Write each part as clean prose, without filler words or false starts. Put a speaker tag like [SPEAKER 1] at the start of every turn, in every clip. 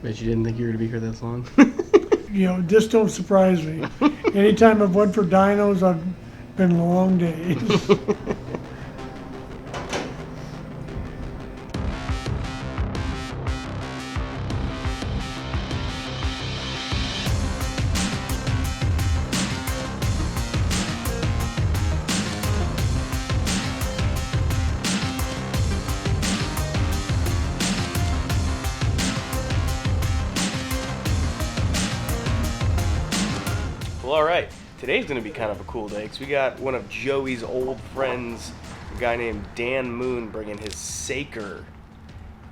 [SPEAKER 1] Bet you didn't think you were going to be here this long.
[SPEAKER 2] You know, this don't surprise me. Anytime I've went for dynos, I've been long days.
[SPEAKER 1] Well, all right. Today's going to be kind of a cool day because we got one of Joey's old friends, a guy named Dan Moon, bringing his Saker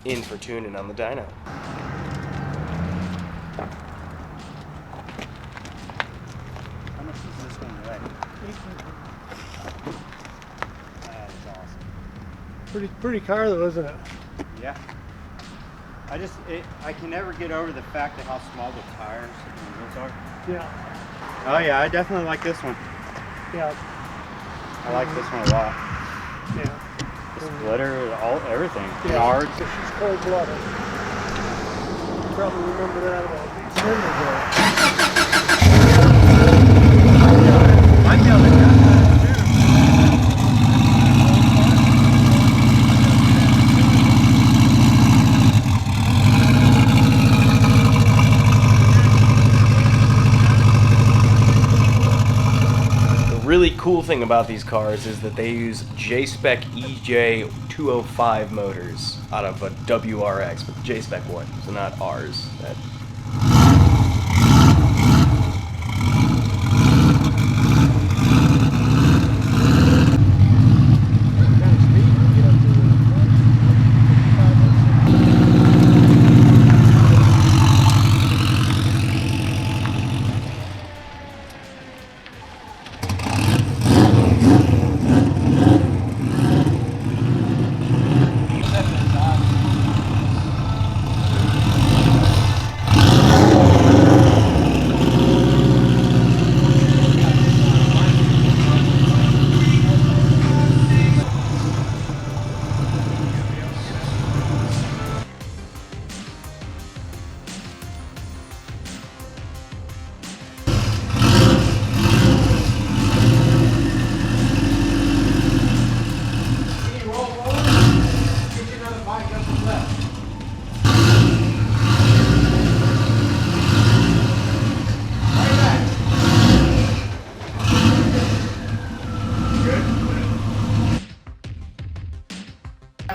[SPEAKER 1] in for tuning on the dyno.
[SPEAKER 3] How much is this one weigh? That is awesome.
[SPEAKER 2] Pretty car though, isn't it?
[SPEAKER 3] Yeah. I can never get over the fact of how small the tires and wheels are.
[SPEAKER 2] Yeah.
[SPEAKER 3] Oh yeah, I definitely like this one.
[SPEAKER 2] Yeah.
[SPEAKER 3] I like this one a lot.
[SPEAKER 2] Yeah.
[SPEAKER 3] The splitter, everything.
[SPEAKER 2] Yeah.
[SPEAKER 3] Yards.
[SPEAKER 2] She's cold-blooded. You probably remember that about these members.
[SPEAKER 3] Might be able to cut that
[SPEAKER 1] Really cool thing about these cars is that they use J-Spec EJ205 motors out of a WRX, but J-Spec one, so not ours.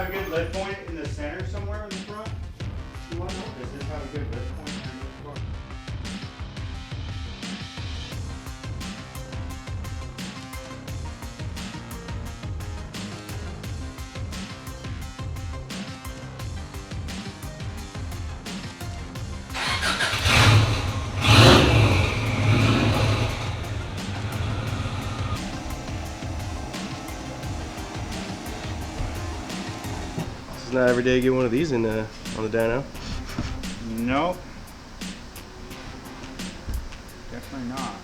[SPEAKER 3] have a good lift point in the center somewhere in the front? Does this have a good lift point in the front?
[SPEAKER 1] It's not every day you get one of these in on the dyno.
[SPEAKER 3] Nope. Definitely not.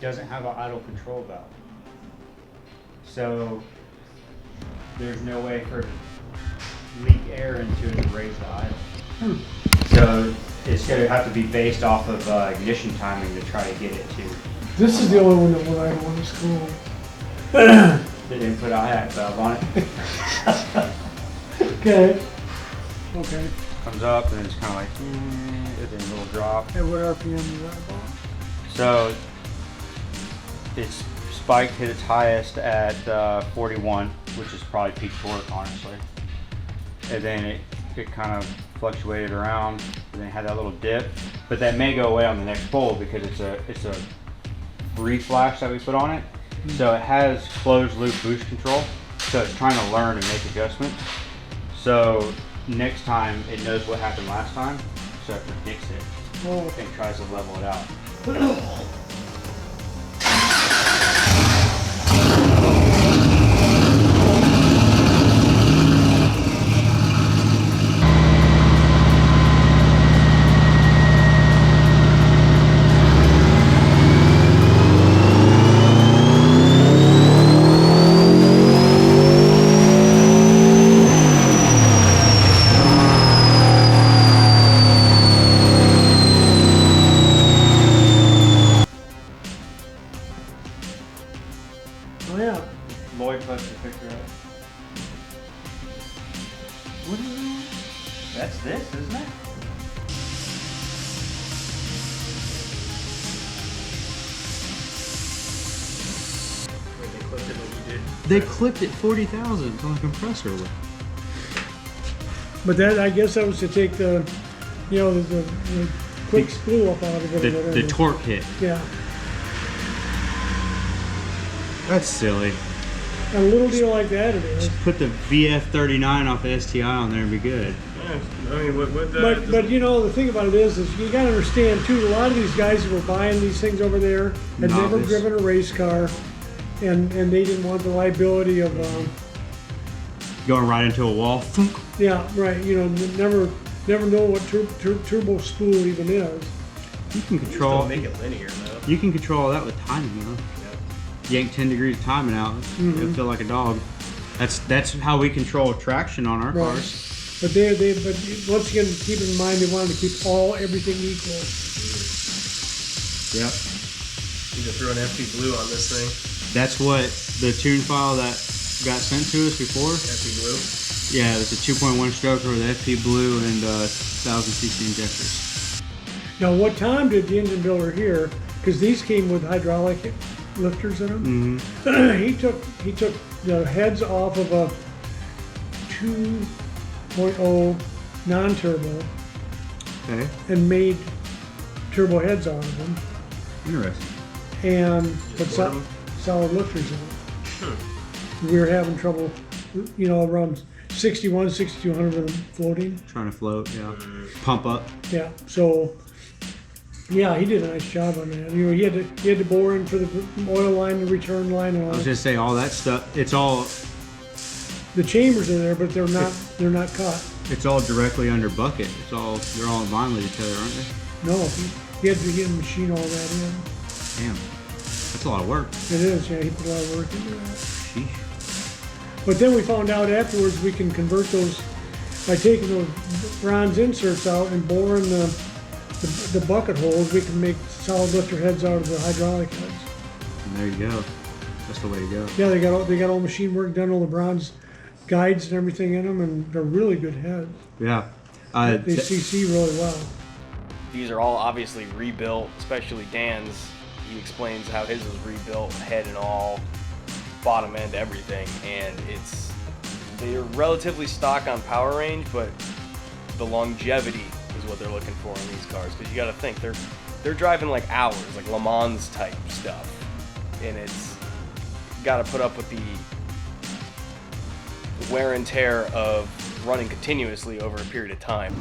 [SPEAKER 3] Doesn't have an idle control valve, so there's no way for it to leak air into it to raise the idle. So it's going to have to be based off of ignition timing to try to get it to.
[SPEAKER 2] This is the only one that I don't want to school.
[SPEAKER 3] They didn't put a IAC valve on it.
[SPEAKER 2] Okay. Okay.
[SPEAKER 3] Comes up and it's kind of like, and then a little drop.
[SPEAKER 2] And what RPM is that about?
[SPEAKER 3] So it's spiked, hit its highest at 41, which is probably peak torque, honestly. And then it kind of fluctuated around, and then it had that little dip. But that may go away on the next bowl because it's a reflash that we put on it. So it has closed loop boost control. So it's trying to learn and make adjustments. So next time it knows what happened last time, so it predicts it and tries to level it out.
[SPEAKER 2] Oh yeah.
[SPEAKER 1] Lloyd posted a picture of it.
[SPEAKER 3] What is that? That's this, isn't it?
[SPEAKER 1] Wait, they clipped it when you did.
[SPEAKER 3] They clipped it 40,000 on the compressor.
[SPEAKER 2] But that, I guess that was to take the, you know, the quick spool up out of it. or whatever.
[SPEAKER 3] The torque hit.
[SPEAKER 2] Yeah.
[SPEAKER 3] That's silly.
[SPEAKER 2] A little deal like that it is.
[SPEAKER 3] Put the VF39 off the STI on there and be good.
[SPEAKER 1] Yeah, I mean, what
[SPEAKER 2] But you know, the thing about it is you got to understand too. A lot of these guys who were buying these things over there had never
[SPEAKER 3] Novice.
[SPEAKER 2] driven a race car, and they didn't want the liability of,
[SPEAKER 3] Going right into a wall.
[SPEAKER 2] yeah, right. You know, never know what turbo spool even is.
[SPEAKER 3] You can
[SPEAKER 1] Don't
[SPEAKER 3] control.
[SPEAKER 1] make it linear though.
[SPEAKER 3] You can control that with timing, you know. Yank 10 degrees of timing out. It'll feel like a dog. That's how we control traction on our
[SPEAKER 2] Right.
[SPEAKER 3] cars.
[SPEAKER 2] But but once again, keep in mind they wanted to keep everything equal.
[SPEAKER 3] Yep.
[SPEAKER 1] You just threw an FP Blue on this thing.
[SPEAKER 3] That's what the tune file that got sent to us before.
[SPEAKER 1] FP Blue.
[SPEAKER 3] Yeah, it's a 2.1 stroker with FP Blue and 1000cc injectors.
[SPEAKER 2] Now, what Tom did, the engine builder here, because these came with hydraulic lifters in them. He took the heads off of a 2.0 non-turbo
[SPEAKER 3] Okay.
[SPEAKER 2] and made turbo heads out of them,
[SPEAKER 3] Interesting.
[SPEAKER 2] and put
[SPEAKER 1] board 'em?
[SPEAKER 2] solid lifters in them. We were having trouble, you know, around 61, 6200 with them floating.
[SPEAKER 3] Trying to float, yeah. Pump up.
[SPEAKER 2] Yeah, so yeah, he did a nice job on that. You know, he had to bore in for the oil line, the return line, and all
[SPEAKER 3] I was
[SPEAKER 2] that.
[SPEAKER 3] just say all that stuff. It's all
[SPEAKER 2] The chambers are there, but they're not cut.
[SPEAKER 3] It's all directly under bucket. They're all in line with each other, aren't they?
[SPEAKER 2] No, he had to machine all that in.
[SPEAKER 3] Damn. That's a lot of work.
[SPEAKER 2] It is, yeah. He put a lot of work into that.
[SPEAKER 3] Sheesh.
[SPEAKER 2] But then we found out afterwards we can convert those by taking those bronze inserts out and boring the bucket holes. We can make solid lifter heads out of the hydraulic heads.
[SPEAKER 3] And there you go. That's the way to go.
[SPEAKER 2] Yeah, they got all machine work done, all the bronze guides and everything in them, and they're really good heads.
[SPEAKER 3] Yeah.
[SPEAKER 2] They CC really well.
[SPEAKER 1] These are all obviously rebuilt, especially Dan's. He explains how his was rebuilt, head and all, bottom end, everything, and they're relatively stock on power range, but the longevity is what they're looking for in these cars. Because you got to think they're driving like hours, like Le Mans type stuff, and it's got to put up with the wear and tear of running continuously over a period of time.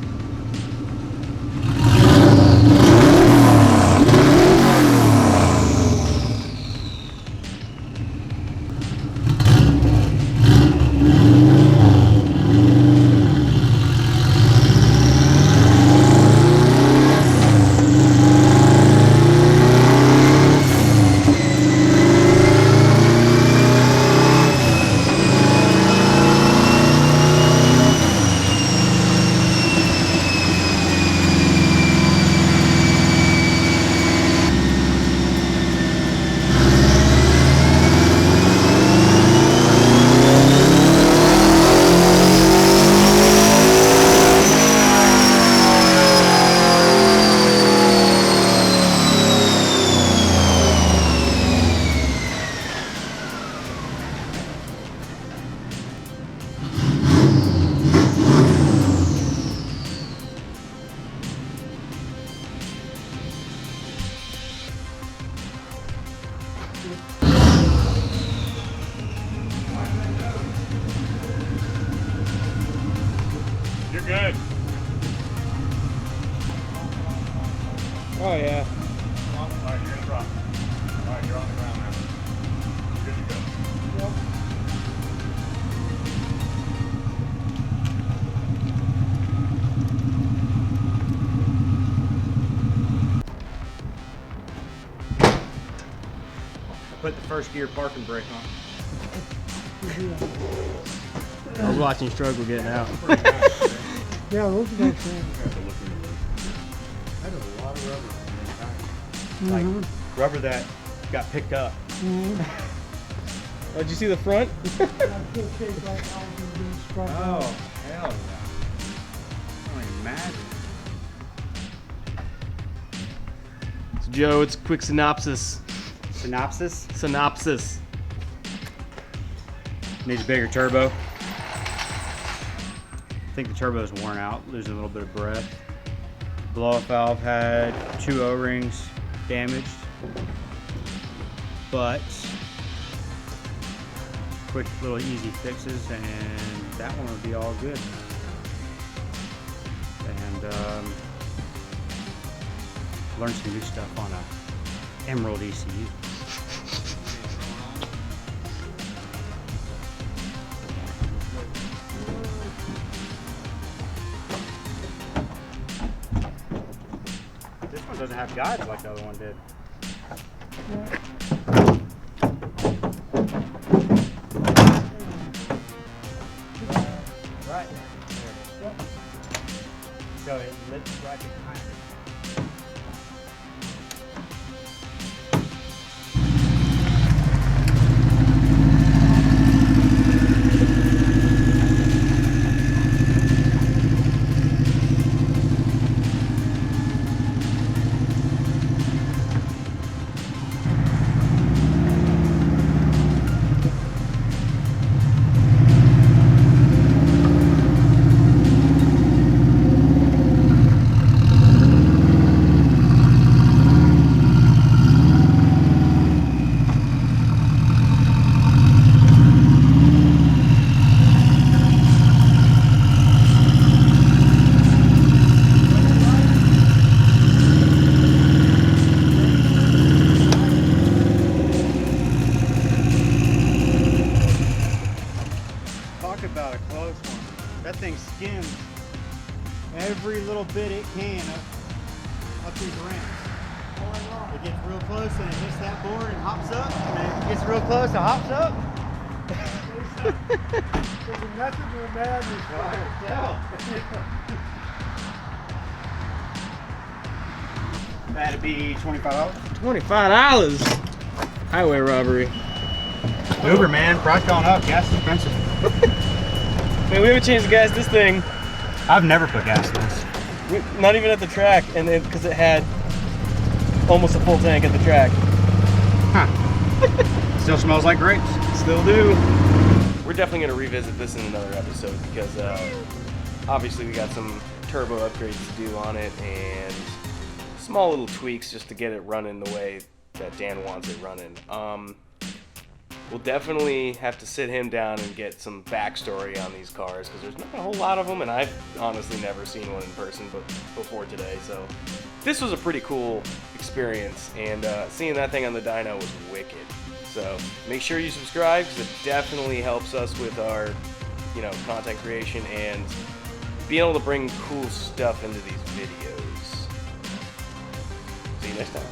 [SPEAKER 3] first gear parking brake on.
[SPEAKER 1] I was watching you struggle getting out.
[SPEAKER 2] Yeah, those are nice.
[SPEAKER 3] That is a lot of rubber. Like rubber that got picked up.
[SPEAKER 1] Oh, did you see the front?
[SPEAKER 3] Oh, hell yeah. I don't even imagine.
[SPEAKER 1] So Joe, it's a quick synopsis.
[SPEAKER 3] Synopsis?
[SPEAKER 1] Synopsis.
[SPEAKER 3] Needs a bigger turbo. I think the turbo is worn out, losing a little bit of breath. Blow-off valve had 2 O-rings damaged, but quick little easy fixes and that one would be all good. And learn some new stuff on a Emerald ECU. This one doesn't have guides like the other one did. Right. There. So it lifts right behind it. Talk about a close one. That thing skims every little bit it can up these ramps. It gets real close and it hits that board and hops up. And it gets real close and hops up.
[SPEAKER 2] There's a method to the madness.
[SPEAKER 3] That'd be $25.
[SPEAKER 1] $25. Highway robbery.
[SPEAKER 3] Uber, man, price gone up. Gas is expensive.
[SPEAKER 1] Man, we haven't changed the gas this thing.
[SPEAKER 3] I've never put gas in this.
[SPEAKER 1] Not even at the track, and because it had almost a full tank at the track.
[SPEAKER 3] Huh. Still smells like grapes.
[SPEAKER 1] Still do. We're definitely going to revisit this in another episode because obviously we got some turbo upgrades to do on it and small little tweaks just to get it running the way that Dan wants it running. We'll definitely have to sit him down and get some backstory on these cars because there's not a whole lot of them, and I've honestly never seen one in person before today. So this was a pretty cool experience, and seeing that thing on the dyno was wicked. So make sure you subscribe because it definitely helps us with our, content creation and being able to bring cool stuff into these videos. See you next time.